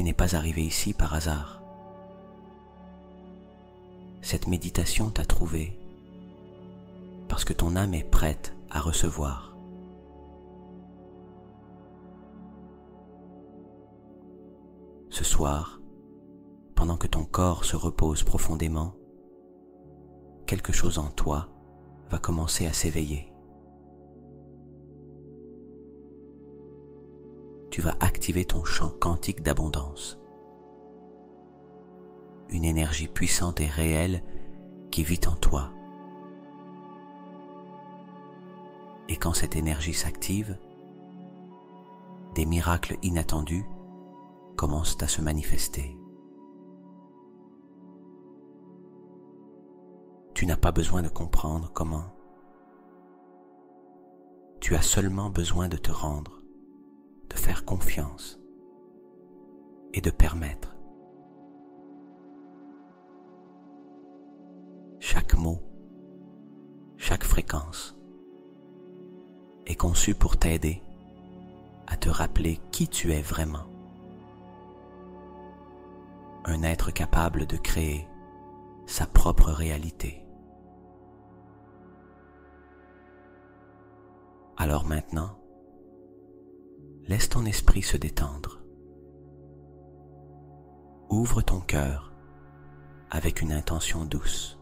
Tu n'es pas arrivé ici par hasard. Cette méditation t'a trouvé parce que ton âme est prête à recevoir. Ce soir, pendant que ton corps se repose profondément, quelque chose en toi va commencer à s'éveiller. Tu vas activer ton champ quantique d'abondance. Une énergie puissante et réelle qui vit en toi. Et quand cette énergie s'active, des miracles inattendus commencent à se manifester. Tu n'as pas besoin de comprendre comment. Tu as seulement besoin de te rendre, de faire confiance et de permettre. Chaque mot, chaque fréquence est conçu pour t'aider à te rappeler qui tu es vraiment. Un être capable de créer sa propre réalité. Alors maintenant, laisse ton esprit se détendre. Ouvre ton cœur avec une intention douce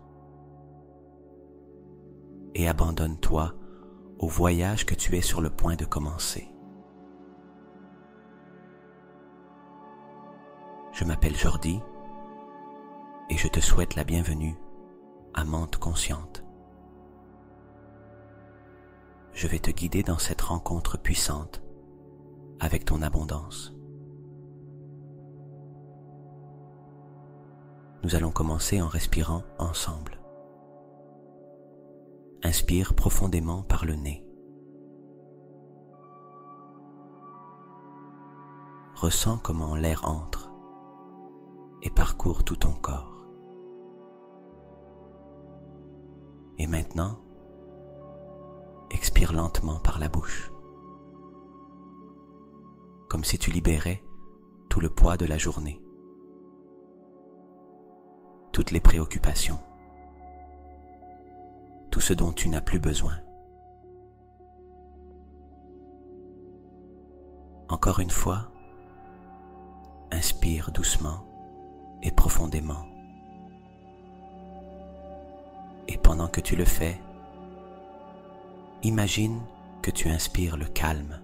et abandonne-toi au voyage que tu es sur le point de commencer. Je m'appelle Jordi et je te souhaite la bienvenue à Menthe Consciente. Je vais te guider dans cette rencontre puissante avec ton abondance. Nous allons commencer en respirant ensemble. Inspire profondément par le nez. Ressens comment l'air entre et parcourt tout ton corps. Et maintenant, expire lentement par la bouche, comme si tu libérais tout le poids de la journée, toutes les préoccupations, tout ce dont tu n'as plus besoin. Encore une fois, inspire doucement et profondément. Et pendant que tu le fais, imagine que tu inspires le calme,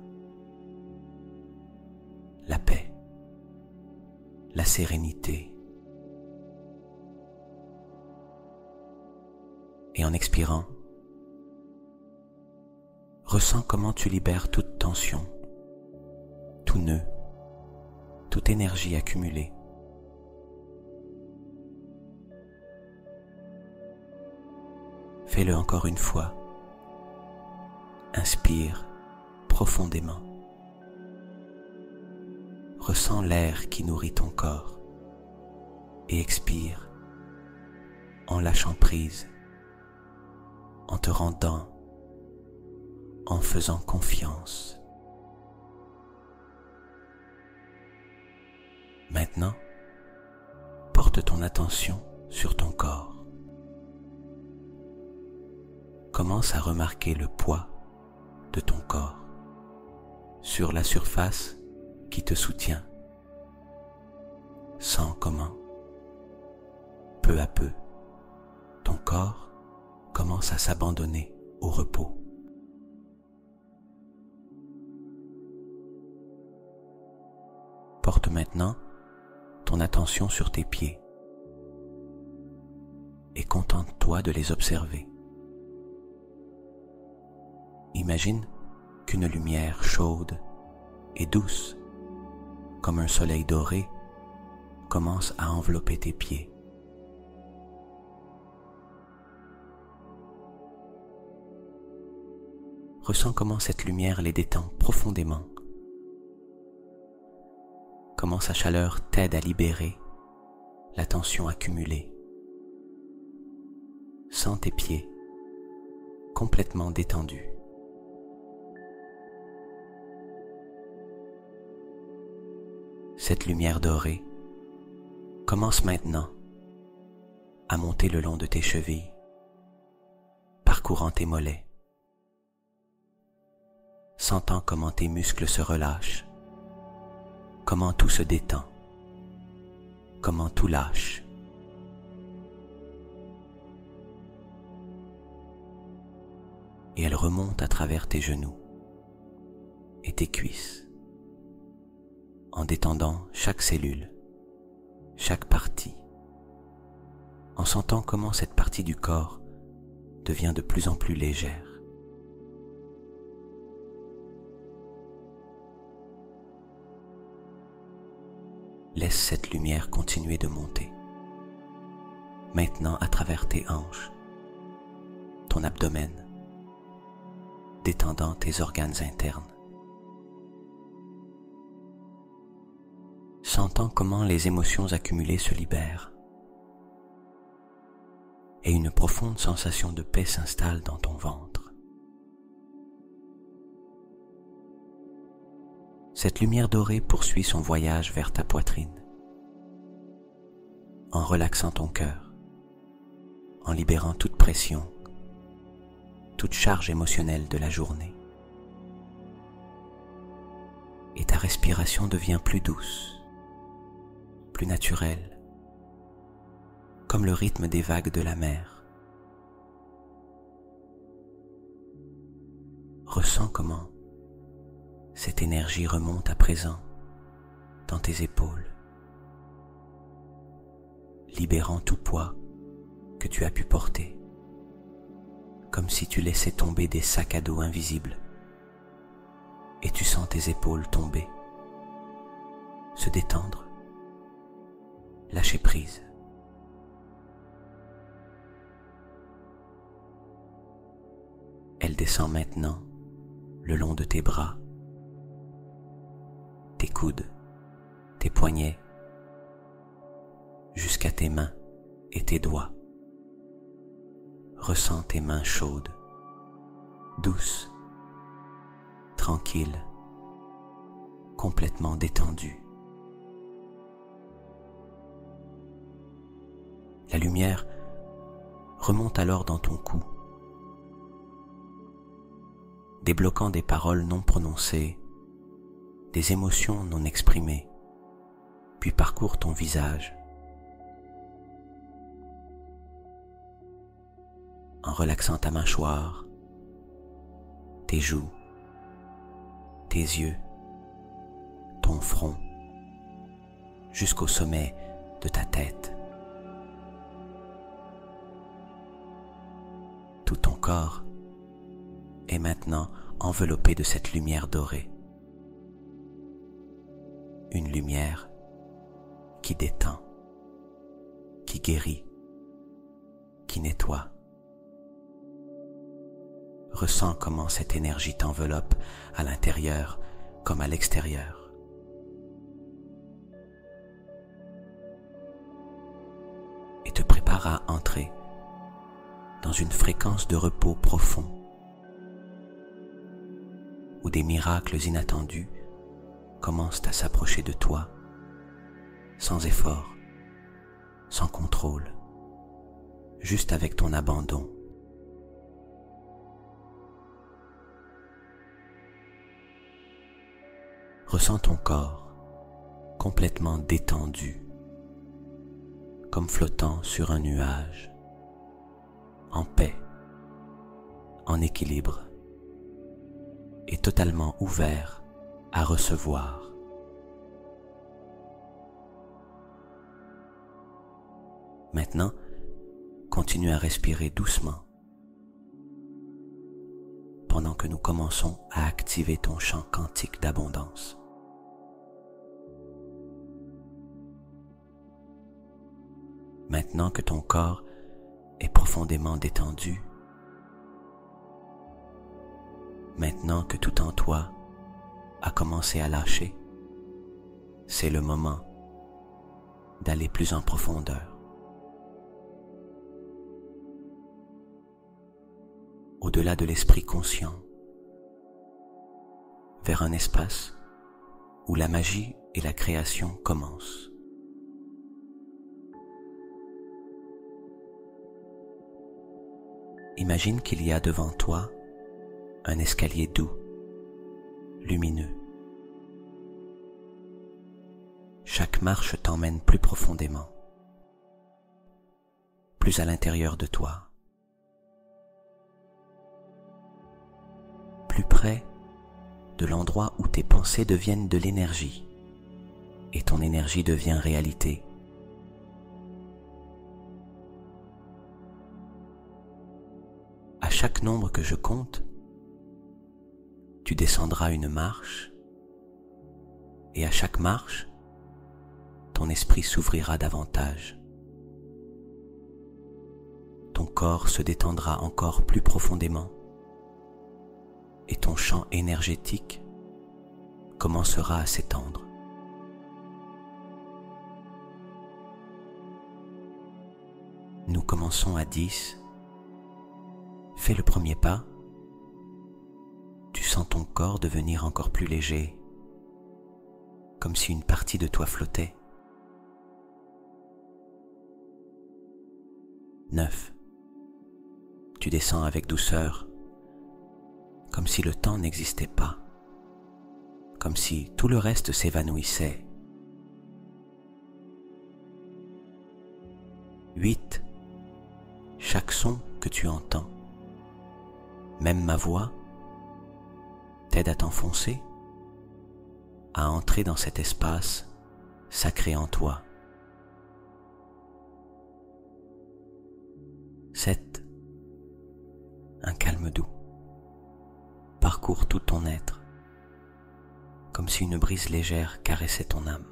la paix, la sérénité. Et en expirant, ressens comment tu libères toute tension, tout nœud, toute énergie accumulée. Fais-le encore une fois. Inspire profondément. Ressens l'air qui nourrit ton corps et expire en lâchant prise, en te rendant, en faisant confiance. Maintenant, porte ton attention sur ton corps. Commence à remarquer le poids de ton corps sur la surface qui te soutient. Sens comment, peu à peu, ton corps commence à s'abandonner au repos. Porte maintenant ton attention sur tes pieds et contente-toi de les observer. Imagine qu'une lumière chaude et douce, comme un soleil doré, commence à envelopper tes pieds. Ressens comment cette lumière les détend profondément. Comment sa chaleur t'aide à libérer la tension accumulée. Sens tes pieds complètement détendus. Cette lumière dorée commence maintenant à monter le long de tes chevilles, parcourant tes mollets, sentant comment tes muscles se relâchent, comment tout se détend, comment tout lâche. Et elle remonte à travers tes genoux et tes cuisses, en détendant chaque cellule, chaque partie, en sentant comment cette partie du corps devient de plus en plus légère. Laisse cette lumière continuer de monter, maintenant à travers tes hanches, ton abdomen, détendant tes organes internes. Sentant comment les émotions accumulées se libèrent et une profonde sensation de paix s'installe dans ton ventre. Cette lumière dorée poursuit son voyage vers ta poitrine, en relaxant ton cœur, en libérant toute pression, toute charge émotionnelle de la journée. Et ta respiration devient plus douce, plus naturelle, comme le rythme des vagues de la mer. Ressens comment cette énergie remonte à présent dans tes épaules, libérant tout poids que tu as pu porter, comme si tu laissais tomber des sacs à dos invisibles, et tu sens tes épaules tomber, se détendre, lâcher prise. Elle descend maintenant le long de tes bras, tes coudes, tes poignets, jusqu'à tes mains et tes doigts. Ressens tes mains chaudes, douces, tranquilles, complètement détendues. La lumière remonte alors dans ton cou, débloquant des paroles non prononcées, des émotions non exprimées, puis parcourt ton visage, en relaxant ta mâchoire, tes joues, tes yeux, ton front, jusqu'au sommet de ta tête. Tout ton corps est maintenant enveloppé de cette lumière dorée. Une lumière qui détend, qui guérit, qui nettoie. Ressens comment cette énergie t'enveloppe à l'intérieur comme à l'extérieur. Et te prépare à entrer dans une fréquence de repos profond où des miracles inattendus commencent à s'approcher de toi sans effort, sans contrôle, juste avec ton abandon. Ressens ton corps complètement détendu, comme flottant sur un nuage, en paix, en équilibre et totalement ouvert à recevoir. Maintenant, continue à respirer doucement pendant que nous commençons à activer ton champ quantique d'abondance. Maintenant que ton corps est profondément détendu, maintenant que tout en toi a commencé à lâcher, c'est le moment d'aller plus en profondeur. Au-delà de l'esprit conscient, vers un espace où la magie et la création commencent. Imagine qu'il y a devant toi un escalier doux, lumineux. Chaque marche t'emmène plus profondément, plus à l'intérieur de toi, plus près de l'endroit où tes pensées deviennent de l'énergie et ton énergie devient réalité. À chaque nombre que je compte, tu descendras une marche et à chaque marche, ton esprit s'ouvrira davantage. Ton corps se détendra encore plus profondément et ton champ énergétique commencera à s'étendre. Nous commençons à 10. Fais le premier pas. Tu sens ton corps devenir encore plus léger, comme si une partie de toi flottait. 9. Tu descends avec douceur, comme si le temps n'existait pas, comme si tout le reste s'évanouissait. 8. Chaque son que tu entends, même ma voix, t'aide à t'enfoncer, à entrer dans cet espace sacré en toi. 7. Un calme doux parcourt tout ton être, comme si une brise légère caressait ton âme.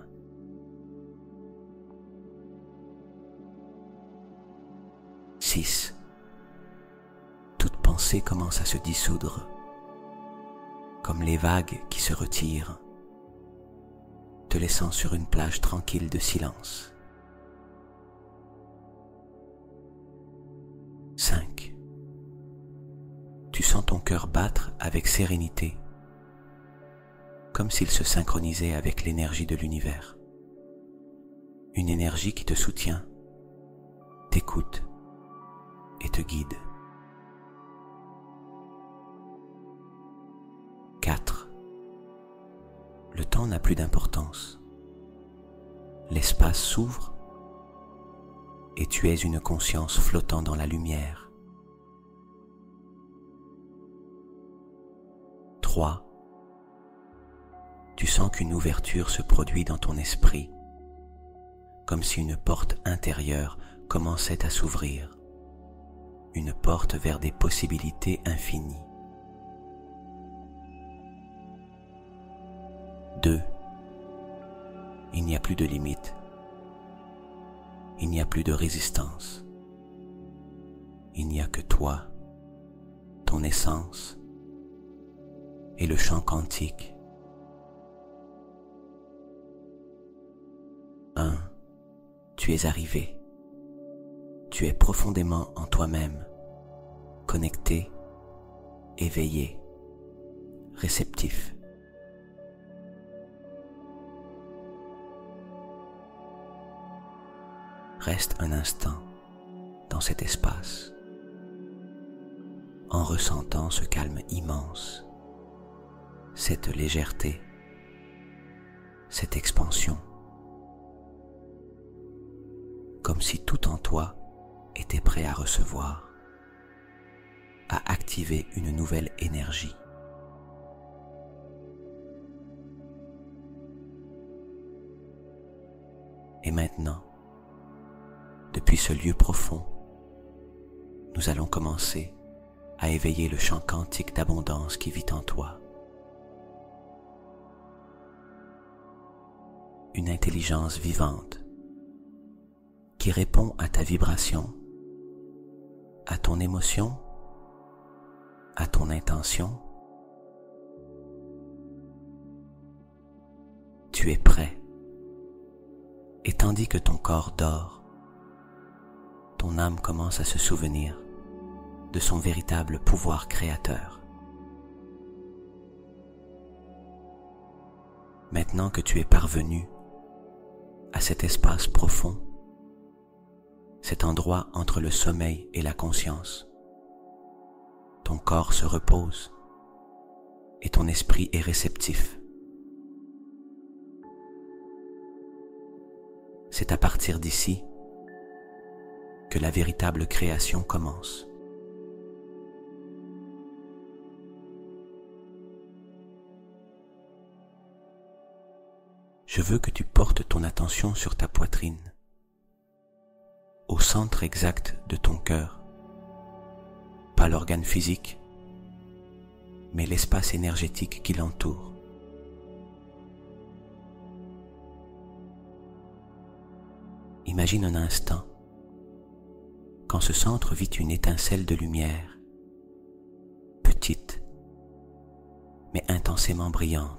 6. Toute pensée commence à se dissoudre, comme les vagues qui se retirent, te laissant sur une plage tranquille de silence. 5. Tu sens ton cœur battre avec sérénité, comme s'il se synchronisait avec l'énergie de l'univers. Une énergie qui te soutient, t'écoute et te guide. 4. Le temps n'a plus d'importance. L'espace s'ouvre et tu es une conscience flottant dans la lumière. 3. Tu sens qu'une ouverture se produit dans ton esprit, comme si une porte intérieure commençait à s'ouvrir, une porte vers des possibilités infinies. 2. Il n'y a plus de limites. Il n'y a plus de résistance. Il n'y a que toi, ton essence et le champ quantique. 1. Tu es arrivé. Tu es profondément en toi-même, connecté, éveillé, réceptif. Reste un instant dans cet espace, en ressentant ce calme immense, cette légèreté, cette expansion, comme si tout en toi était prêt à recevoir, à activer une nouvelle énergie. Et maintenant, depuis ce lieu profond, nous allons commencer à éveiller le champ quantique d'abondance qui vit en toi. Une intelligence vivante qui répond à ta vibration, à ton émotion, à ton intention. Tu es prêt. Et tandis que ton corps dort, ton âme commence à se souvenir de son véritable pouvoir créateur. Maintenant que tu es parvenu à cet espace profond, cet endroit entre le sommeil et la conscience, ton corps se repose et ton esprit est réceptif. C'est à partir d'ici que la véritable création commence. Je veux que tu portes ton attention sur ta poitrine, au centre exact de ton cœur, pas l'organe physique, mais l'espace énergétique qui l'entoure. Imagine un instant, quand ce centre vit une étincelle de lumière, petite, mais intensément brillante.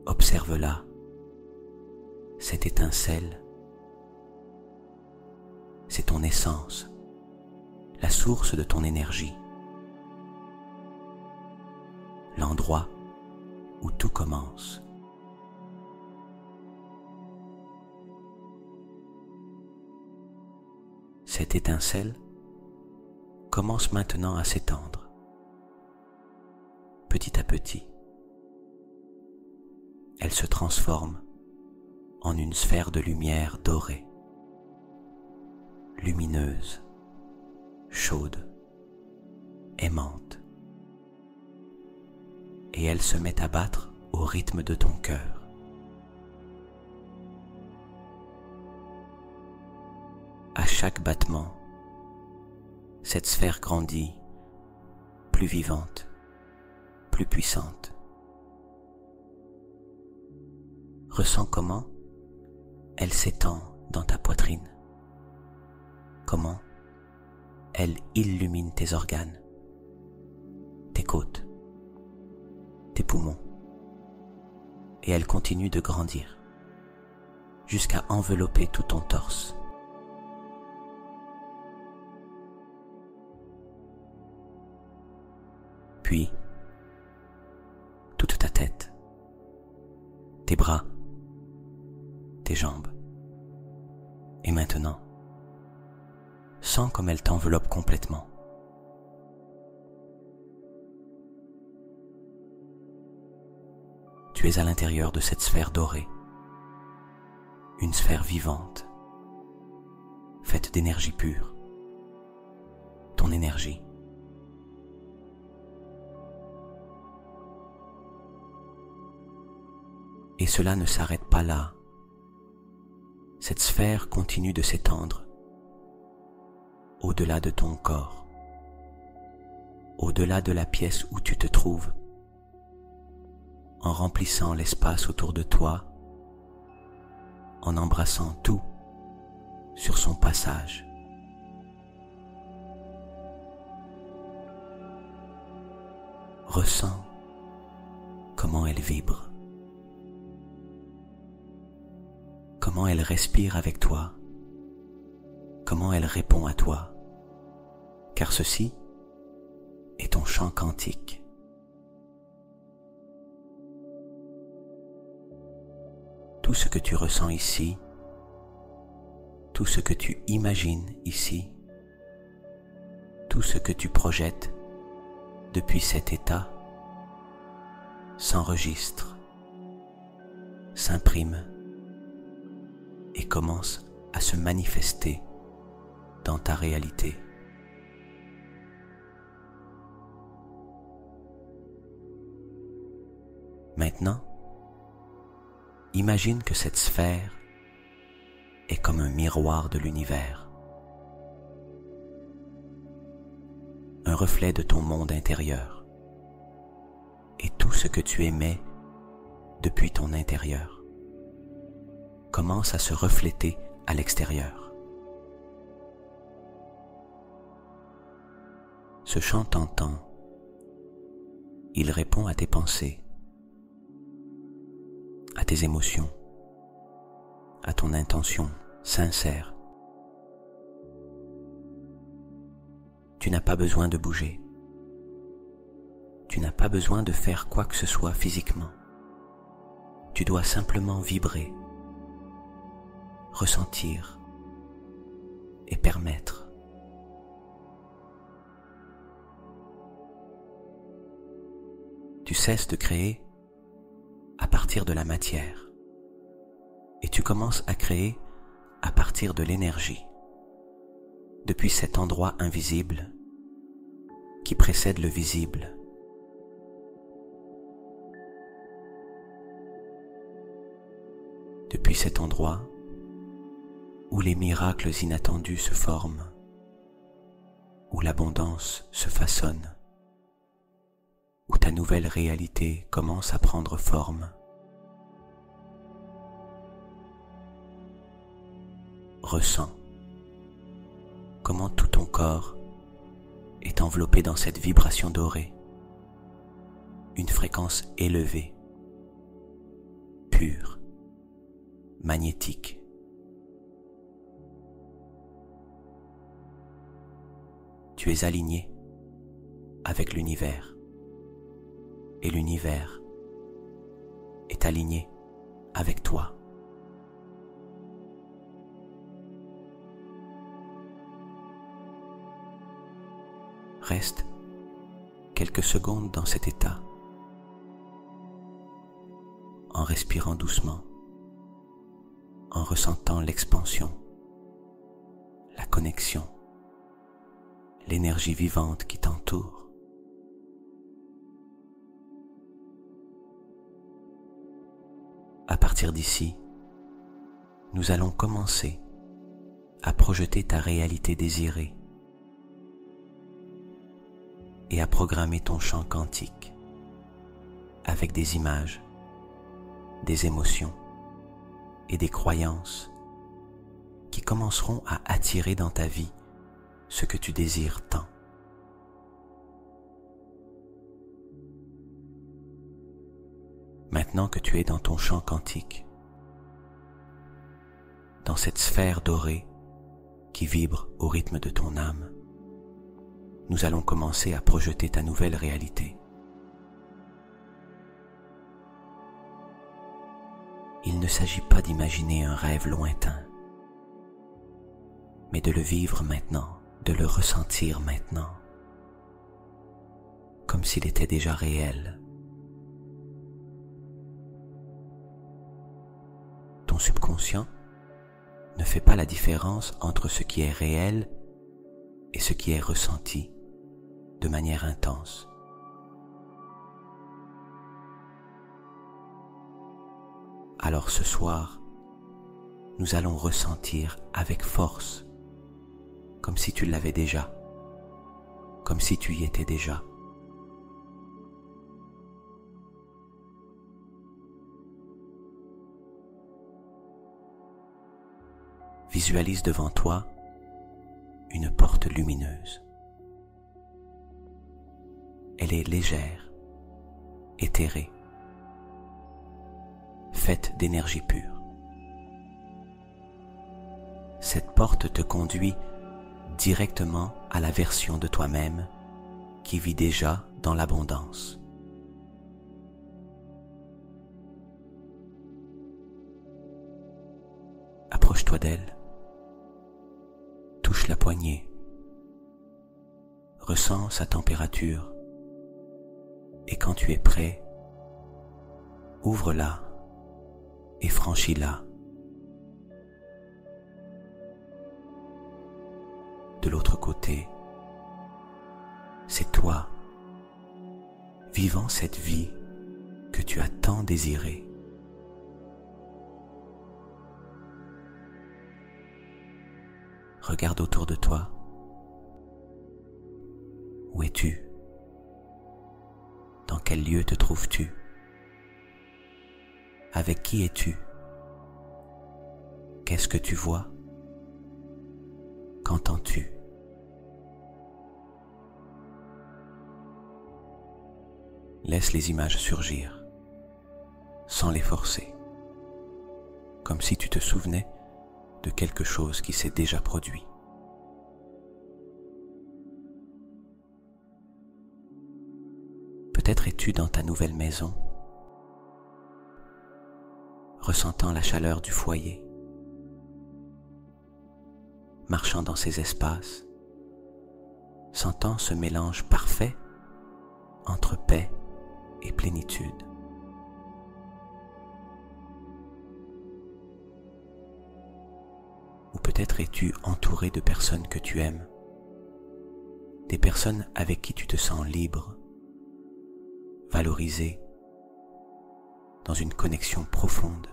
Observe-la, cette étincelle, c'est ton essence, la source de ton énergie, l'endroit où tout commence. Cette étincelle commence maintenant à s'étendre, petit à petit. Elle se transforme en une sphère de lumière dorée, lumineuse, chaude, aimante. Et elle se met à battre au rythme de ton cœur. À chaque battement, cette sphère grandit, plus vivante, plus puissante. Ressens comment elle s'étend dans ta poitrine, comment elle illumine tes organes, tes côtes, tes poumons, et elle continue de grandir jusqu'à envelopper tout ton torse. Puis, toute ta tête, tes bras, tes jambes. Et maintenant, sens comme elle t'enveloppe complètement. Tu es à l'intérieur de cette sphère dorée, une sphère vivante, faite d'énergie pure, ton énergie. Et cela ne s'arrête pas là. Cette sphère continue de s'étendre au-delà de ton corps, au-delà de la pièce où tu te trouves, en remplissant l'espace autour de toi, en embrassant tout sur son passage. Ressens comment elle vibre, comment elle respire avec toi, comment elle répond à toi, car ceci est ton chant quantique. Tout ce que tu ressens ici, tout ce que tu imagines ici, tout ce que tu projettes depuis cet état s'enregistre, s'imprime et commence à se manifester dans ta réalité. Maintenant, imagine que cette sphère est comme un miroir de l'univers, un reflet de ton monde intérieur et tout ce que tu émets depuis ton intérieur commence à se refléter à l'extérieur. Ce chant t'entend, il répond à tes pensées, à tes émotions, à ton intention sincère. Tu n'as pas besoin de bouger. Tu Tu n'as pas besoin de faire quoi que ce soit physiquement. Tu dois simplement vibrer, ressentir et permettre. Tu cesses de créer à partir de la matière et tu commences à créer à partir de l'énergie, depuis cet endroit invisible qui précède le visible. Depuis cet endroit où les miracles inattendus se forment, où l'abondance se façonne, où ta nouvelle réalité commence à prendre forme. Ressens comment tout ton corps est enveloppé dans cette vibration dorée, une fréquence élevée, pure, magnétique. Tu es aligné avec l'univers et l'univers est aligné avec toi. Reste quelques secondes dans cet état, en respirant doucement, en ressentant l'expansion, la connexion, l'énergie vivante qui t'entoure. À partir d'ici, nous allons commencer à projeter ta réalité désirée et à programmer ton champ quantique avec des images, des émotions et des croyances qui commenceront à attirer dans ta vie ce que tu désires tant. Maintenant que tu es dans ton champ quantique, dans cette sphère dorée qui vibre au rythme de ton âme, nous allons commencer à projeter ta nouvelle réalité. Il ne s'agit pas d'imaginer un rêve lointain, mais de le vivre maintenant, de le ressentir maintenant, comme s'il était déjà réel. Ton subconscient ne fait pas la différence entre ce qui est réel et ce qui est ressenti de manière intense. Alors ce soir, nous allons ressentir avec force, comme si tu l'avais déjà, comme si tu y étais déjà. Visualise devant toi une porte lumineuse. Elle est légère, éthérée, faite d'énergie pure. Cette porte te conduit directement à la version de toi-même qui vit déjà dans l'abondance. Approche-toi d'elle, touche la poignée, ressens sa température et quand tu es prêt, ouvre-la et franchis-la. De l'autre côté, c'est toi, vivant cette vie que tu as tant désirée. Regarde autour de toi. Où es-tu? Dans quel lieu te trouves-tu? Avec qui es-tu? Qu'est-ce que tu vois? Qu'entends-tu? Laisse les images surgir, sans les forcer, comme si tu te souvenais de quelque chose qui s'est déjà produit. peut-être es-tu dans ta nouvelle maison, ressentant la chaleur du foyer, marchant dans ces espaces, sentant ce mélange parfait entre paix et plénitude. Ou peut-être es-tu entouré de personnes que tu aimes, des personnes avec qui tu te sens libre, valorisé, dans une connexion profonde.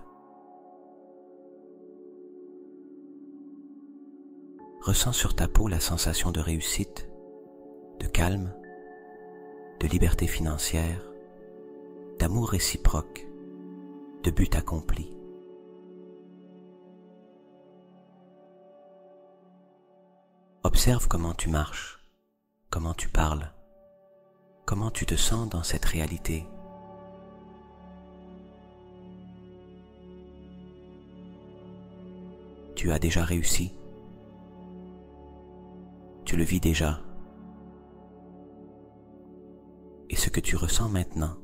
Ressens sur ta peau la sensation de réussite, de calme, de liberté financière, d'amour réciproque, de but accompli. Observe comment tu marches, comment tu parles, comment tu te sens dans cette réalité. Tu as déjà réussi. Tu le vis déjà. Et ce que tu ressens maintenant,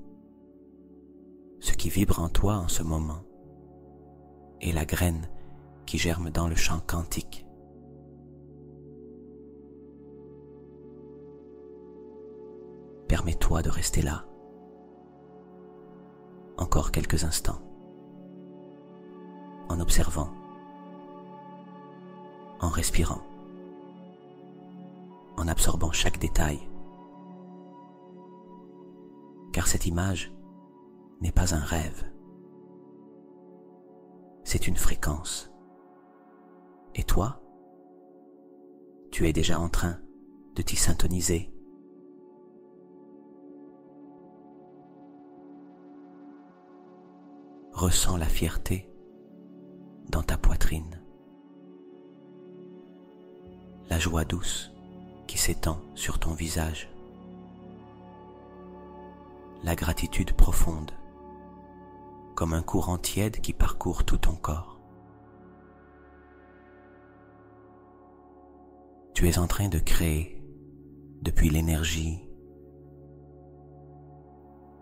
ce qui vibre en toi en ce moment, est la graine qui germe dans le champ quantique. Permets-toi de rester là, encore quelques instants, en observant, en respirant, en absorbant chaque détail. Car cette image n'est pas un rêve, c'est une fréquence. Et toi, tu es déjà en train de t'y syntoniser. Ressens la fierté dans ta poitrine, la joie douce qui s'étend sur ton visage, la gratitude profonde, comme un courant tiède qui parcourt tout ton corps. Tu es en train de créer depuis l'énergie,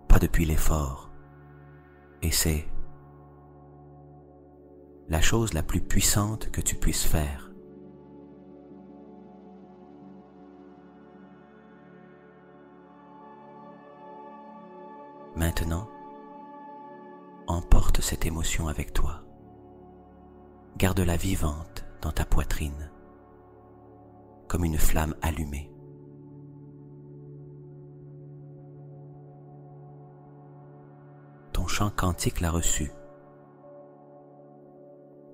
pas depuis l'effort, et c'est la chose la plus puissante que tu puisses faire. Maintenant, emporte cette émotion avec toi. Garde-la vivante dans ta poitrine, comme une flamme allumée. Ton champ quantique l'a reçu.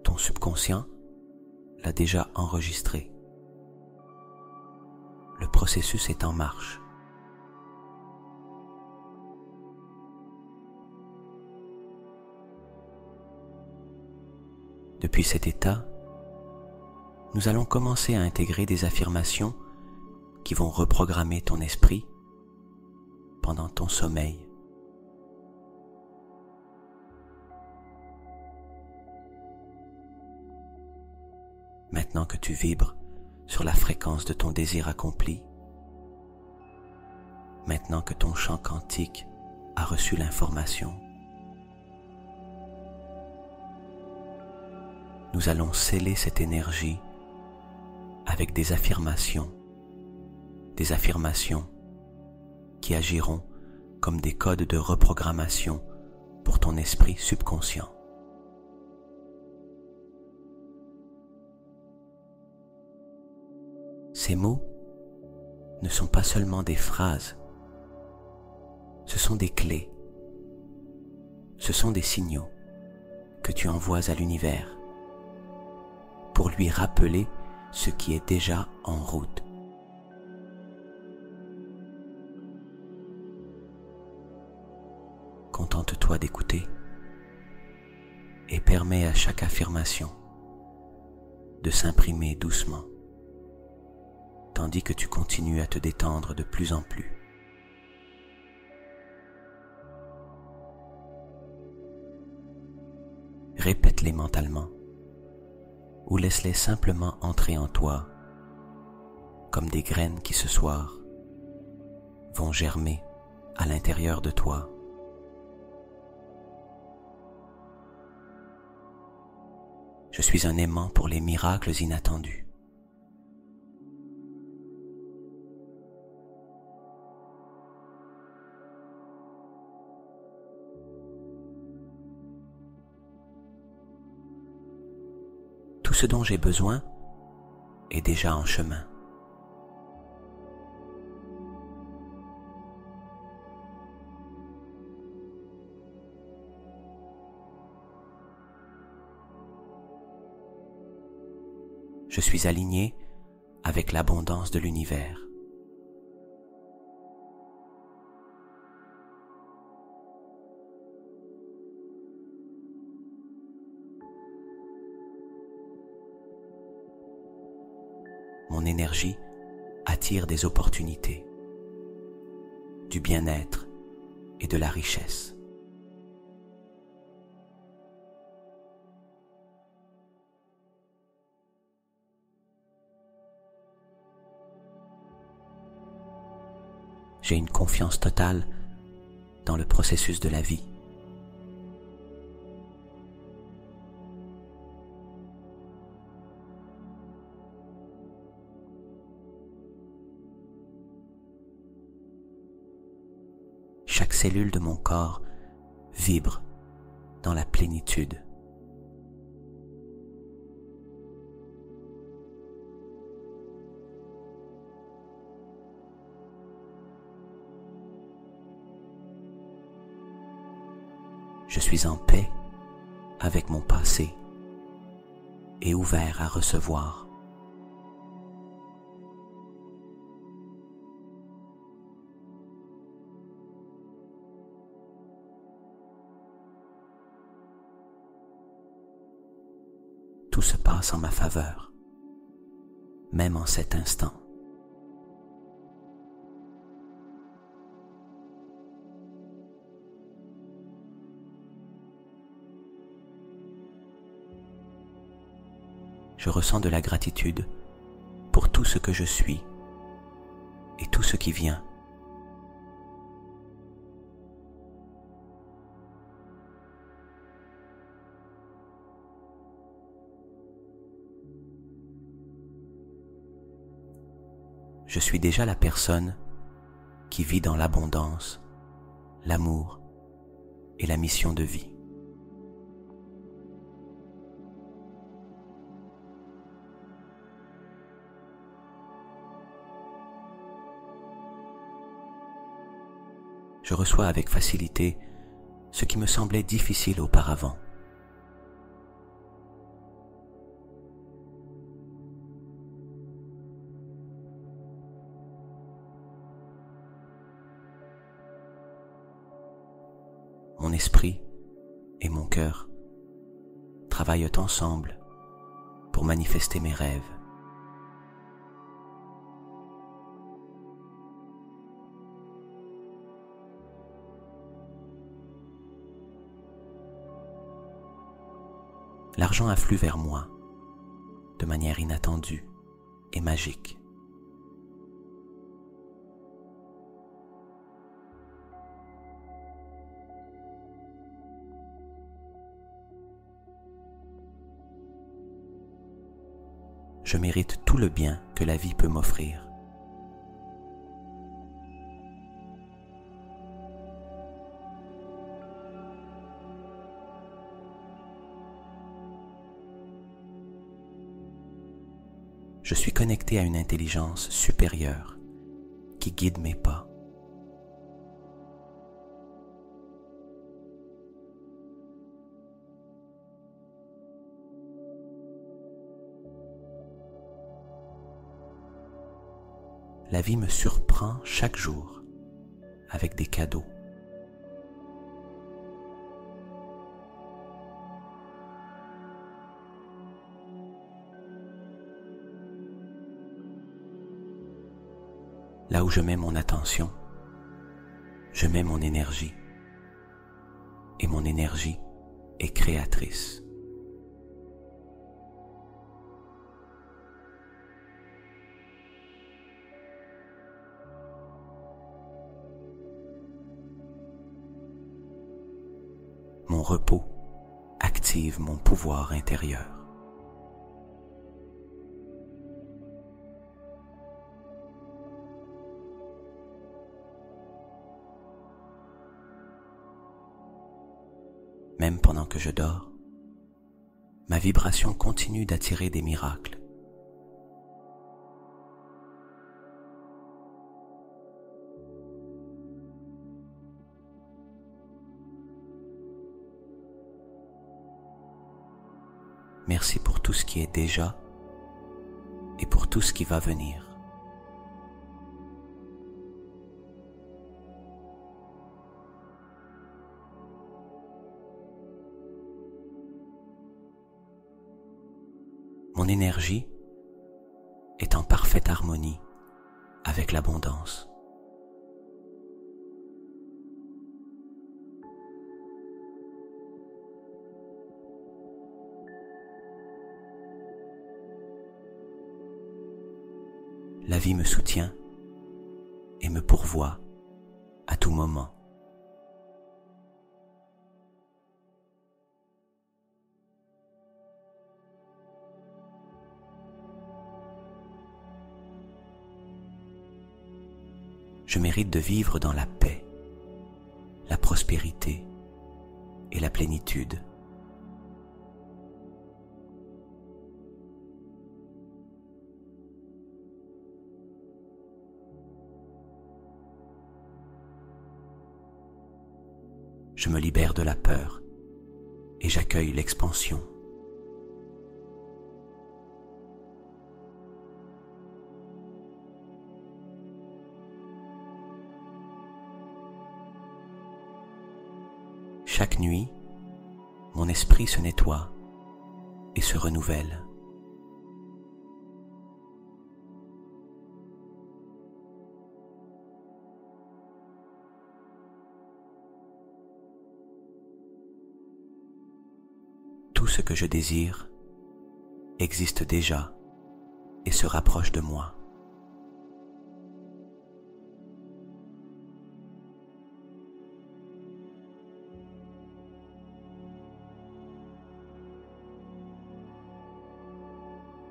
Ton subconscient l'a déjà enregistré. Le processus est en marche. Depuis cet état, nous allons commencer à intégrer des affirmations qui vont reprogrammer ton esprit pendant ton sommeil. Maintenant que tu vibres sur la fréquence de ton désir accompli, maintenant que ton champ quantique a reçu l'information, nous allons sceller cette énergie avec des affirmations qui agiront comme des codes de reprogrammation pour ton esprit subconscient. Ces mots ne sont pas seulement des phrases, ce sont des clés, ce sont des signaux que tu envoies à l'univers pour lui rappeler ce qui est déjà en route. Contente-toi d'écouter et permets à chaque affirmation de s'imprimer doucement, tandis que tu continues à te détendre de plus en plus. Répète-les mentalement ou laisse-les simplement entrer en toi comme des graines qui ce soir vont germer à l'intérieur de toi. Je suis un aimant pour les miracles inattendus. Tout ce dont j'ai besoin est déjà en chemin. Je suis aligné avec l'abondance de l'univers. Mon énergie attire des opportunités, du bien-être et de la richesse. J'ai une confiance totale dans le processus de la vie. Chaque cellule de mon corps vibre dans la plénitude. Je suis en paix avec mon passé et ouvert à recevoir. Tout se passe en ma faveur, même en cet instant. Je ressens de la gratitude pour tout ce que je suis et tout ce qui vient. Je suis déjà la personne qui vit dans l'abondance, l'amour et la mission de vie. Je reçois avec facilité ce qui me semblait difficile auparavant. Mon esprit et mon cœur travaillent ensemble pour manifester mes rêves. L'argent afflue vers moi de manière inattendue et magique. Je mérite tout le bien que la vie peut m'offrir. Je suis connecté à une intelligence supérieure qui guide mes pas. La vie me surprend chaque jour avec des cadeaux. Là où je mets mon attention, je mets mon énergie. Et mon énergie est créatrice. repos active mon pouvoir intérieur. Même pendant que je dors, ma vibration continue d'attirer des miracles. Merci pour tout ce qui est déjà et pour tout ce qui va venir. Mon énergie est en parfaite harmonie avec l'abondance. La vie me soutient et me pourvoit à tout moment. Je mérite de vivre dans la paix, la prospérité et la plénitude. Je me libère de la peur et j'accueille l'expansion. Chaque nuit, mon esprit se nettoie et se renouvelle. Tout ce que je désire existe déjà et se rapproche de moi.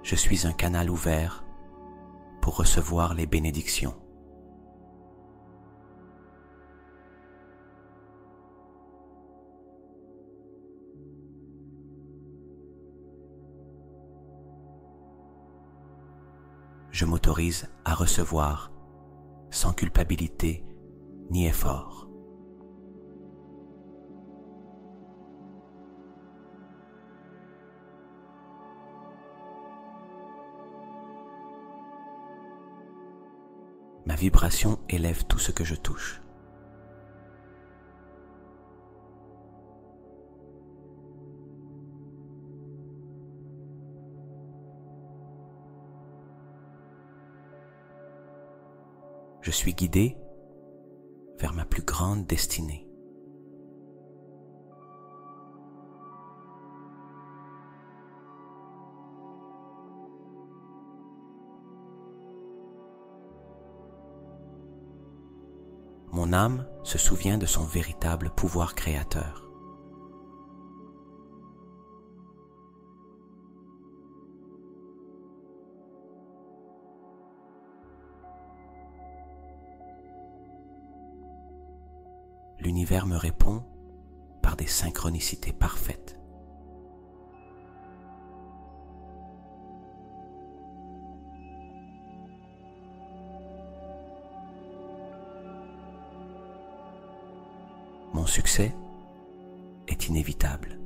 Je suis un canal ouvert pour recevoir les bénédictions. Je m'autorise à recevoir sans culpabilité ni effort. Ma vibration élève tout ce que je touche. Je suis guidé vers ma plus grande destinée. Mon âme se souvient de son véritable pouvoir créateur. L'univers me répond par des synchronicités parfaites. Mon succès est inévitable.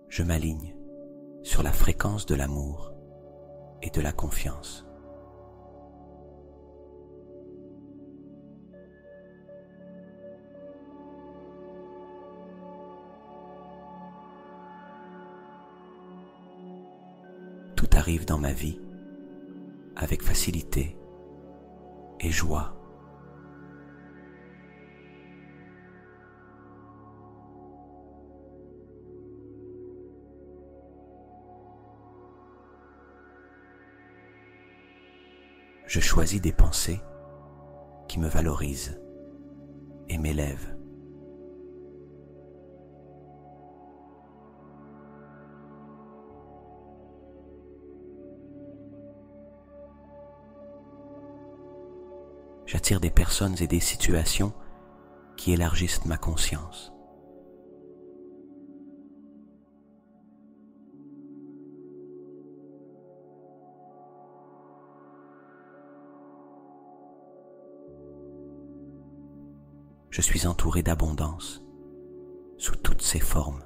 Je m'aligne sur la fréquence de l'amour et de la confiance. Tout arrive dans ma vie avec facilité et joie. je choisis des pensées qui me valorisent et m'élèvent. J'attire des personnes et des situations qui élargissent ma conscience. Je suis entouré d'abondance sous toutes ses formes.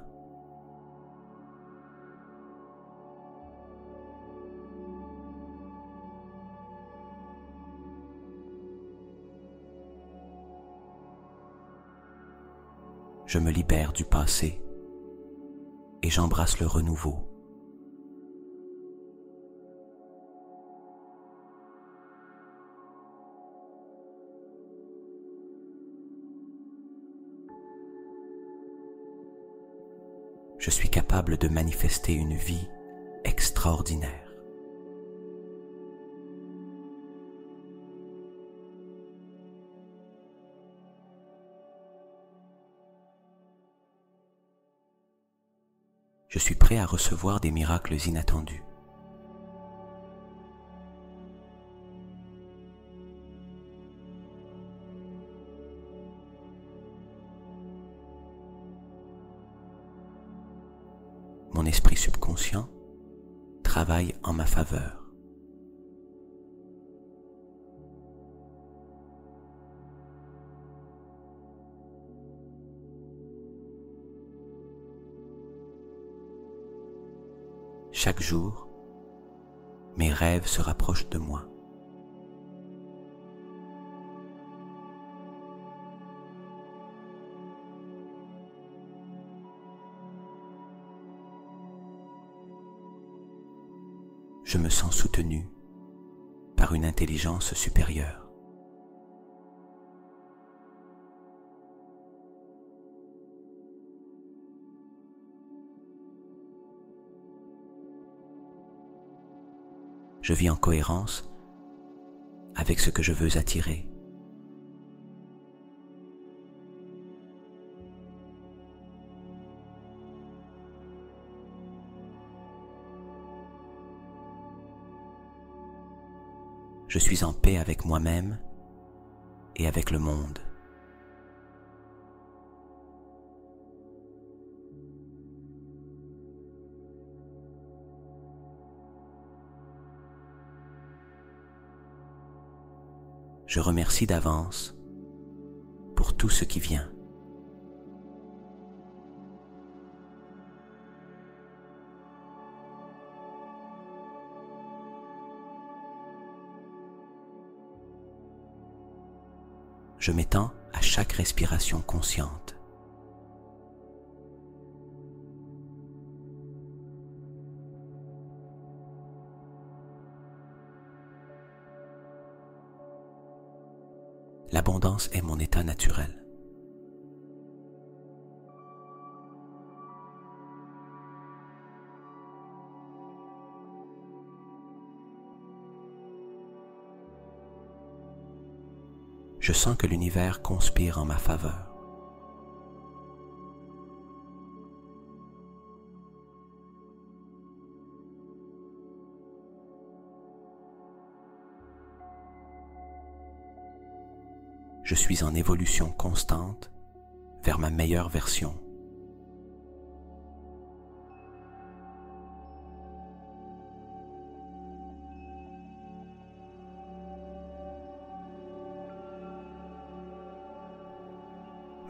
Je me libère du passé et j'embrasse le renouveau. Je suis capable de manifester une vie extraordinaire. Je suis prêt à recevoir des miracles inattendus. Mon esprit subconscient travaille en ma faveur. Chaque jour, mes rêves se rapprochent de moi. Je me sens soutenu par une intelligence supérieure. Je vis en cohérence avec ce que je veux attirer. Je suis en paix avec moi-même et avec le monde. Je remercie d'avance pour tout ce qui vient. Je m'étends à chaque respiration consciente. L'abondance est mon état naturel. Je sens que l'univers conspire en ma faveur. Je suis en évolution constante vers ma meilleure version.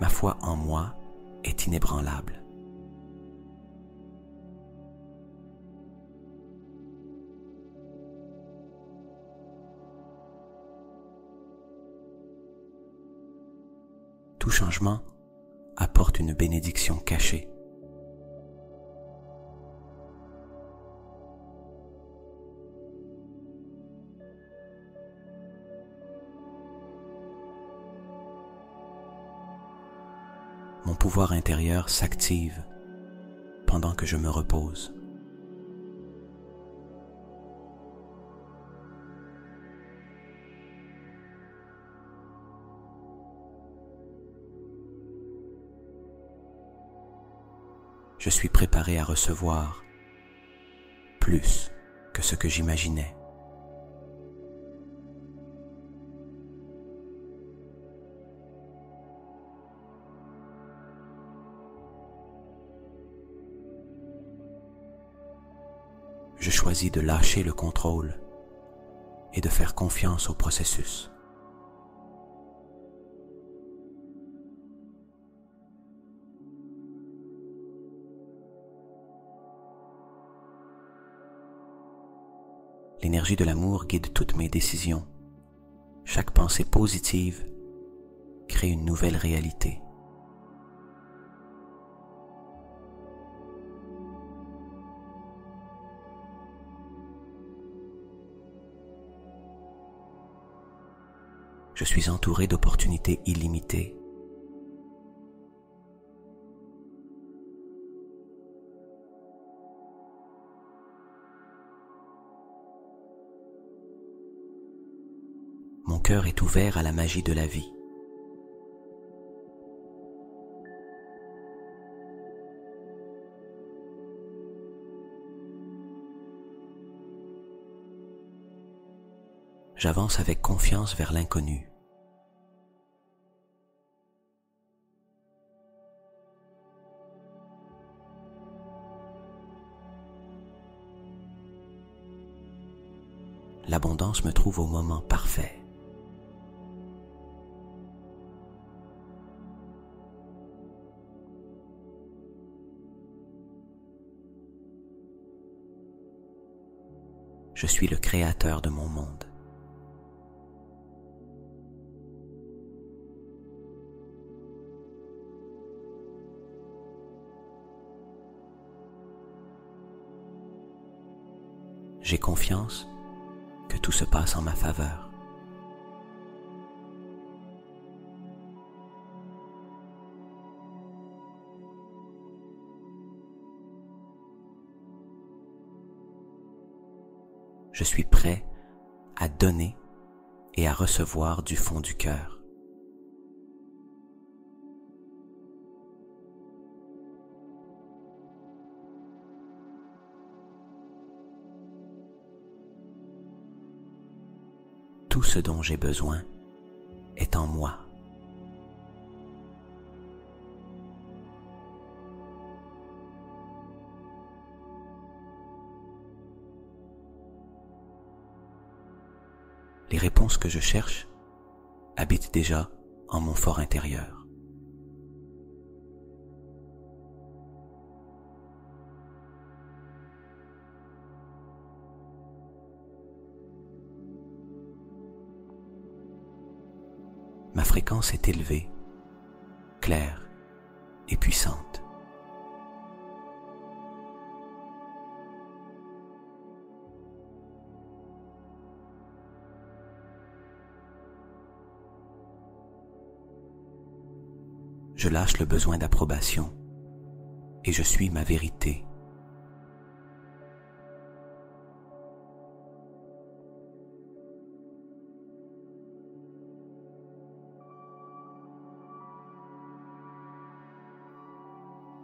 Ma foi en moi est inébranlable. Tout changement apporte une bénédiction cachée. Mon pouvoir intérieur s'active pendant que je me repose. Je suis préparé à recevoir plus que ce que j'imaginais. Je choisis de lâcher le contrôle et de faire confiance au processus. L'énergie de l'amour guide toutes mes décisions. Chaque pensée positive crée une nouvelle réalité. Je suis entouré d'opportunités illimitées. Mon cœur est ouvert à la magie de la vie. J'avance avec confiance vers l'inconnu. L'abondance me trouve au moment parfait. Je suis le créateur de mon monde. J'ai confiance que tout se passe en ma faveur. Je suis prêt à donner et à recevoir du fond du cœur. Tout ce dont j'ai besoin est en moi. Les réponses que je cherche habitent déjà en mon fort intérieur. Ma fréquence est élevée, claire et puissante. Je lâche le besoin d'approbation et je suis ma vérité.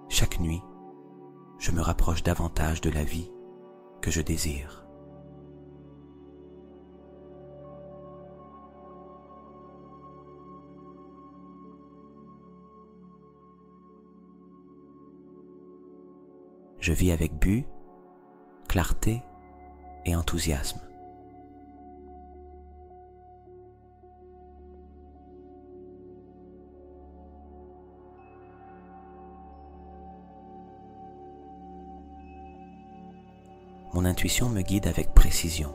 Chaque nuit, je me rapproche davantage de la vie que je désire. Je vis avec but, clarté et enthousiasme. Mon intuition me guide avec précision.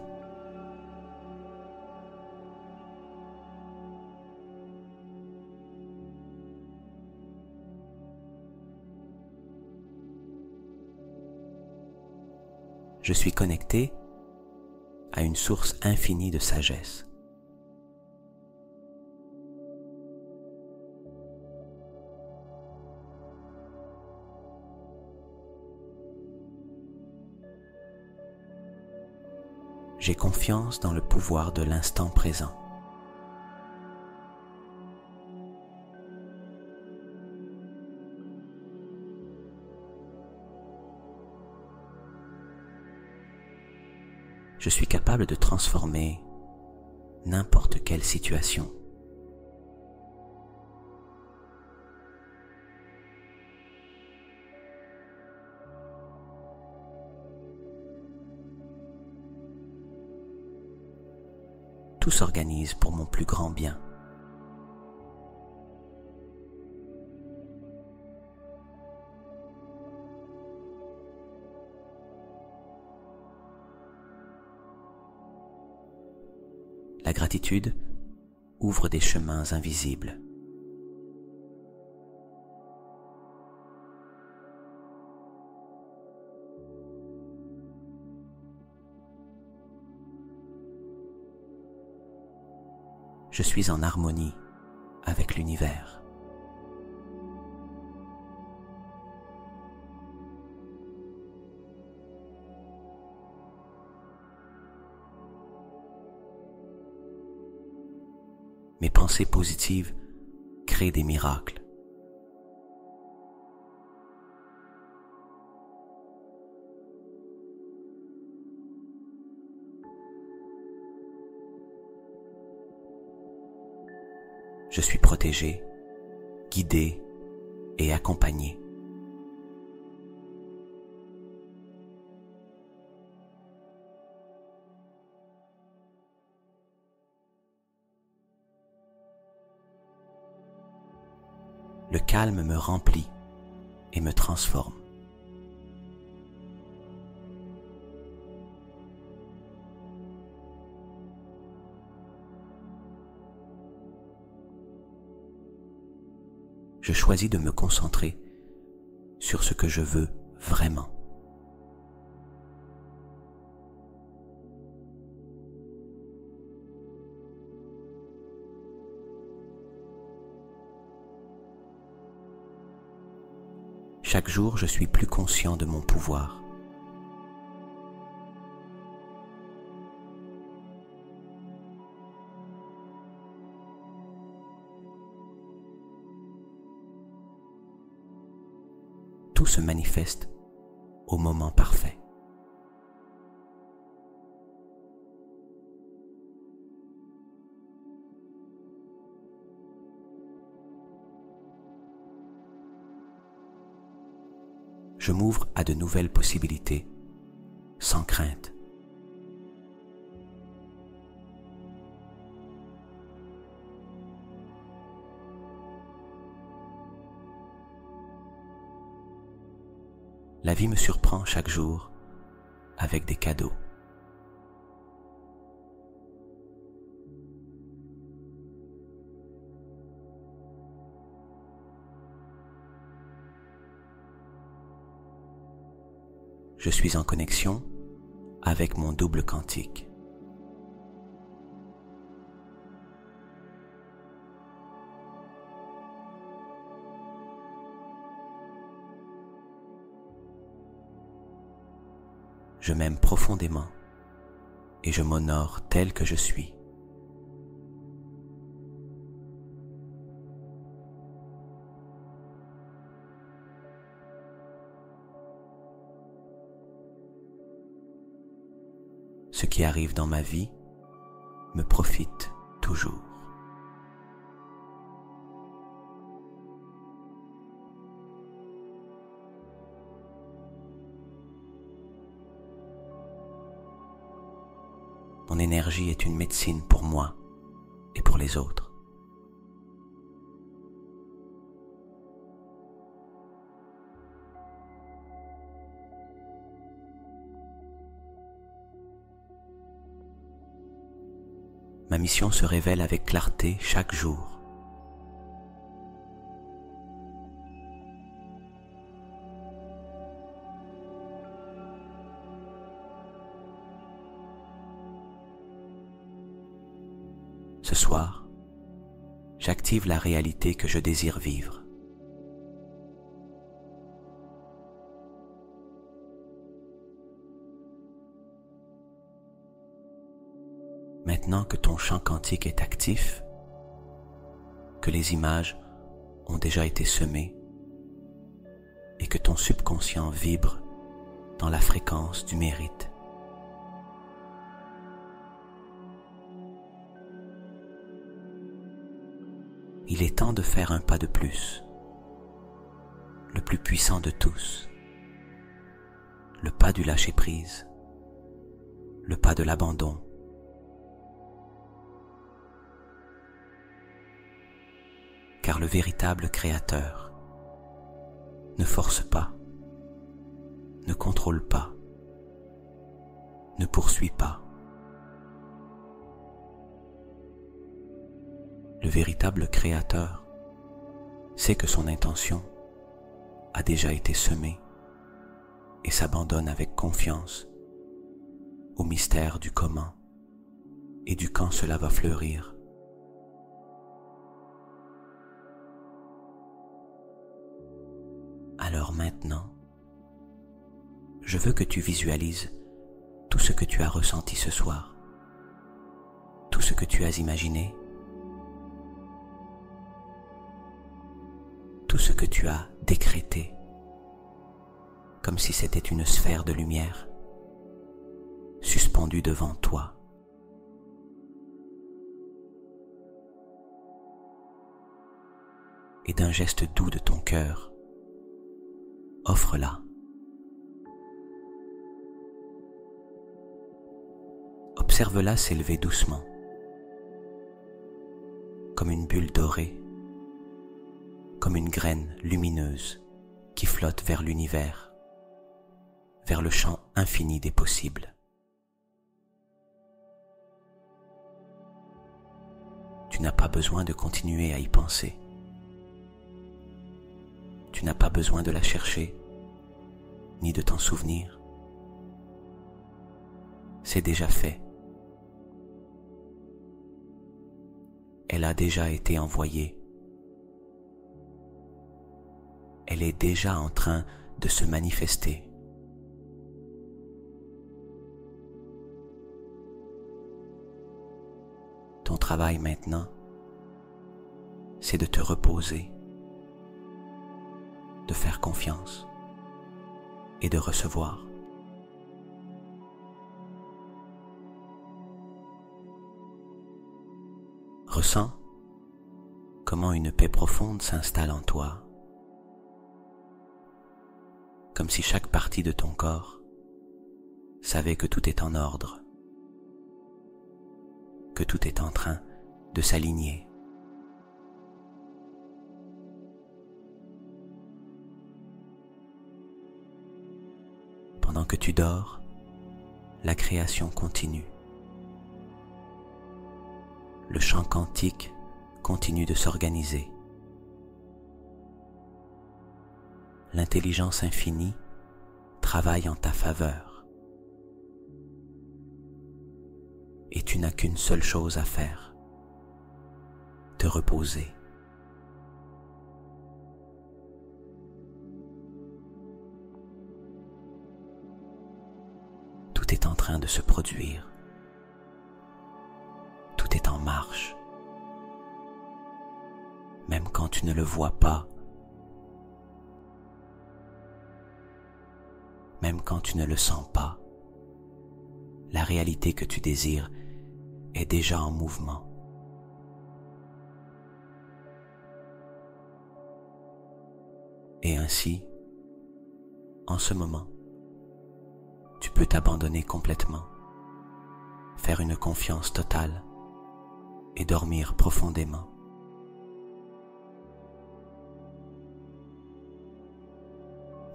Je suis connecté à une source infinie de sagesse. J'ai confiance dans le pouvoir de l'instant présent. je suis capable de transformer n'importe quelle situation. Tout s'organise pour mon plus grand bien. La gratitude ouvre des chemins invisibles. Je suis en harmonie avec l'univers. Mes pensées positives créent des miracles. Je suis protégé, guidé et accompagné. Le calme me remplit et me transforme. Je choisis de me concentrer sur ce que je veux vraiment. Chaque jour, je suis plus conscient de mon pouvoir. Tout se manifeste au moment parfait. Je m'ouvre à de nouvelles possibilités, sans crainte. La vie me surprend chaque jour avec des cadeaux. Je suis en connexion avec mon double quantique. Je m'aime profondément et je m'honore tel que je suis. Ce qui arrive dans ma vie me profite toujours. Mon énergie est une médecine pour moi et pour les autres. Ma mission se révèle avec clarté chaque jour. Ce soir, j'active la réalité que je désire vivre. Maintenant que ton champ quantique est actif, que les images ont déjà été semées et que ton subconscient vibre dans la fréquence du mérite, il est temps de faire un pas de plus, le plus puissant de tous, le pas du lâcher-prise, le pas de l'abandon. Car le véritable créateur ne force pas, ne contrôle pas, ne poursuit pas. Le véritable créateur sait que son intention a déjà été semée et s'abandonne avec confiance au mystère du comment et du quand cela va fleurir. Alors maintenant, je veux que tu visualises tout ce que tu as ressenti ce soir, tout ce que tu as imaginé, tout ce que tu as décrété, comme si c'était une sphère de lumière suspendue devant toi. Et d'un geste doux de ton cœur, offre-la. Observe-la s'élever doucement, comme une bulle dorée, comme une graine lumineuse qui flotte vers l'univers, vers le champ infini des possibles. Tu n'as pas besoin de continuer à y penser. Tu n'as pas besoin de la chercher, ni de t'en souvenir. C'est déjà fait. Elle a déjà été envoyée. Elle est déjà en train de se manifester. Ton travail maintenant, c'est de te reposer, de faire confiance et de recevoir. Ressens comment une paix profonde s'installe en toi, comme si chaque partie de ton corps savait que tout est en ordre, que tout est en train de s'aligner. Pendant que tu dors, la création continue. Le champ quantique continue de s'organiser. L'intelligence infinie travaille en ta faveur. Et tu n'as qu'une seule chose à faire, te reposer. Tout est en train de se produire. Tout est en marche. Même quand tu ne le vois pas, même quand tu ne le sens pas, la réalité que tu désires est déjà en mouvement. Et ainsi, en ce moment, tu peux t'abandonner complètement, faire une confiance totale et dormir profondément.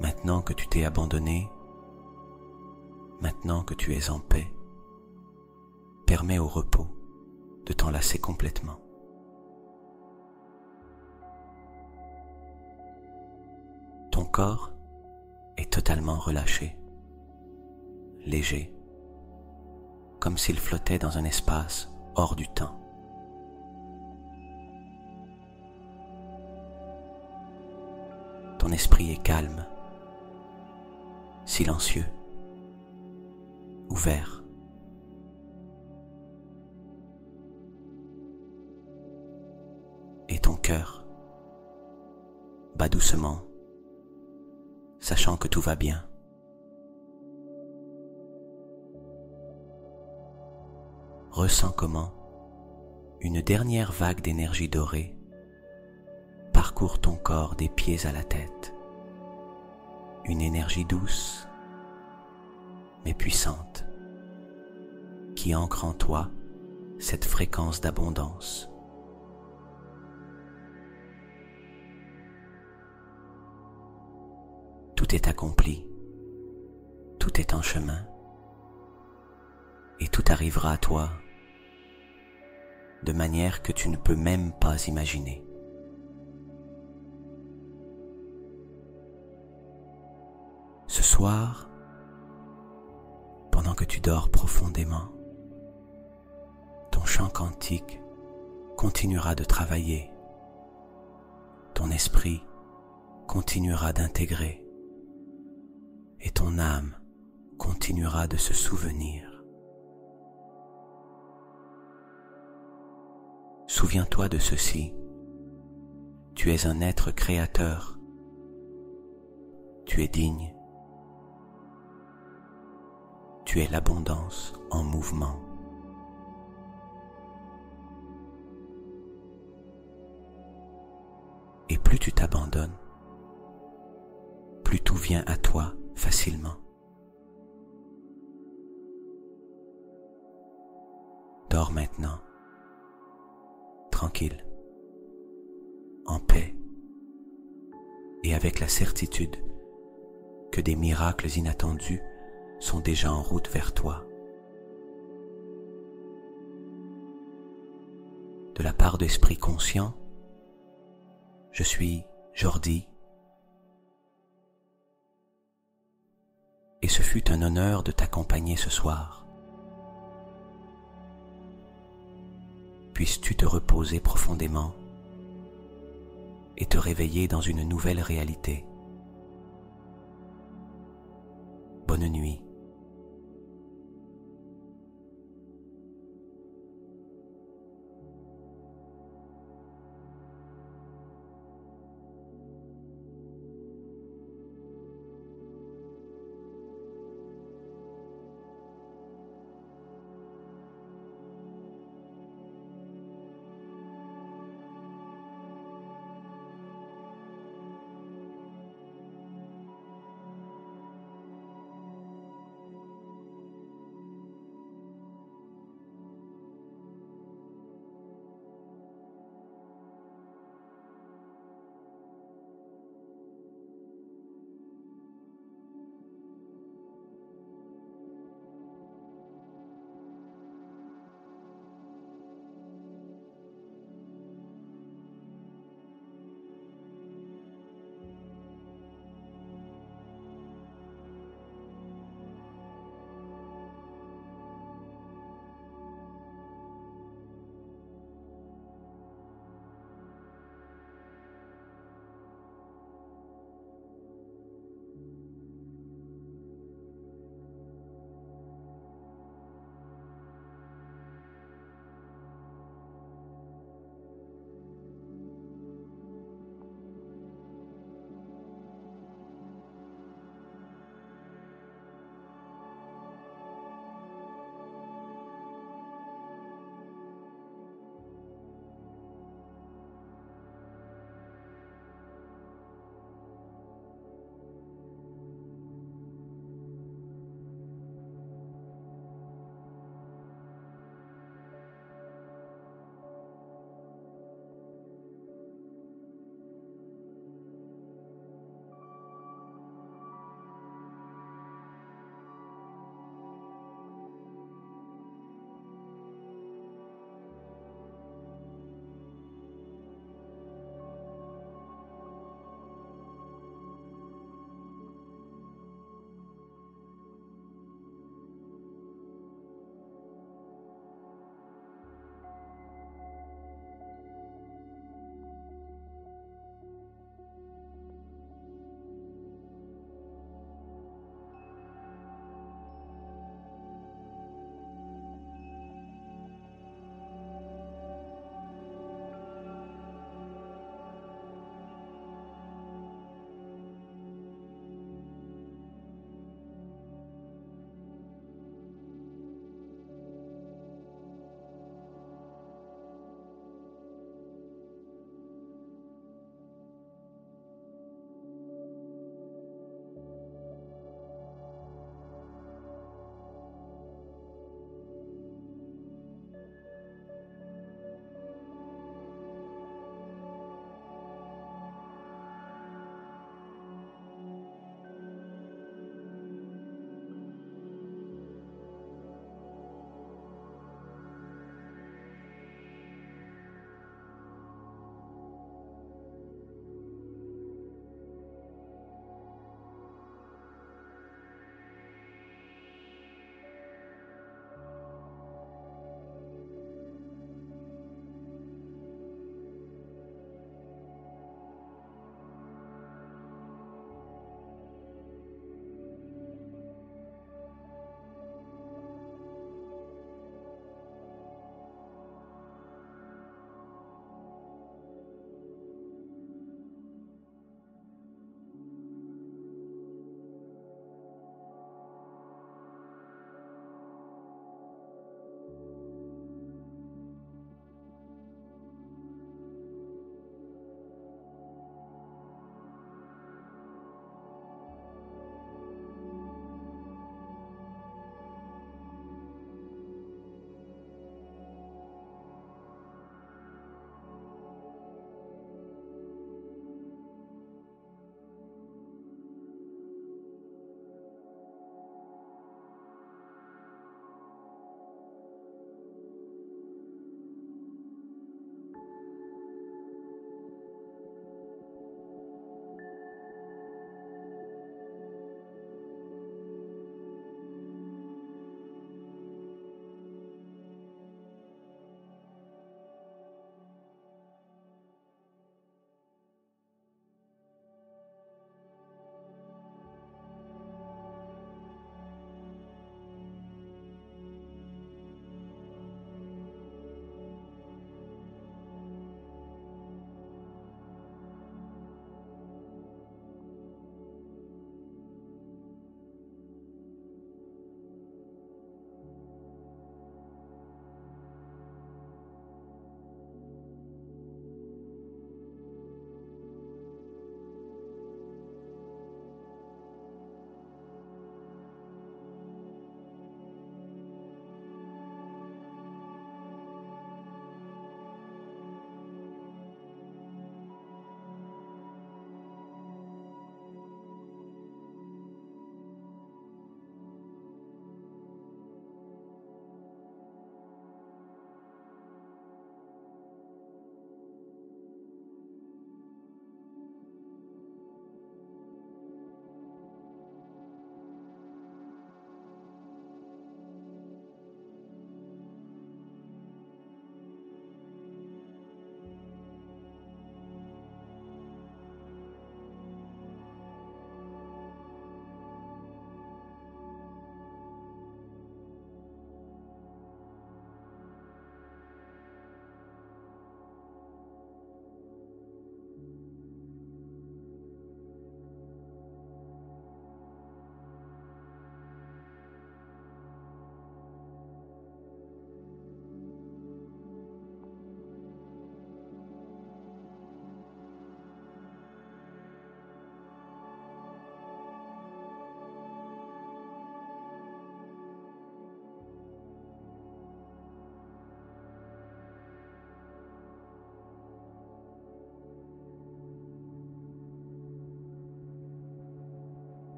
Maintenant que tu t'es abandonné, maintenant que tu es en paix, permets au repos de t'enlacer complètement. Ton corps est totalement relâché, léger, comme s'il flottait dans un espace hors du temps. Ton esprit est calme, silencieux, ouvert. Et ton cœur bat doucement, sachant que tout va bien. Ressens comment une dernière vague d'énergie dorée parcourt ton corps des pieds à la tête. Une énergie douce, mais puissante, qui ancre en toi cette fréquence d'abondance. Tout est accompli, tout est en chemin, et tout arrivera à toi de manière que tu ne peux même pas imaginer. Ce soir, pendant que tu dors profondément, ton chant quantique continuera de travailler, ton esprit continuera d'intégrer et ton âme continuera de se souvenir. Souviens-toi de ceci, tu es un être créateur, tu es digne, tu es l'abondance en mouvement. Et plus tu t'abandonnes, plus tout vient à toi facilement. Dors maintenant, tranquille, en paix, et avec la certitude que des miracles inattendus sont déjà en route vers toi. De la part d'esprits conscients, je suis Jordi, et ce fut un honneur de t'accompagner ce soir. Puisses-tu te reposer profondément et te réveiller dans une nouvelle réalité. Bonne nuit.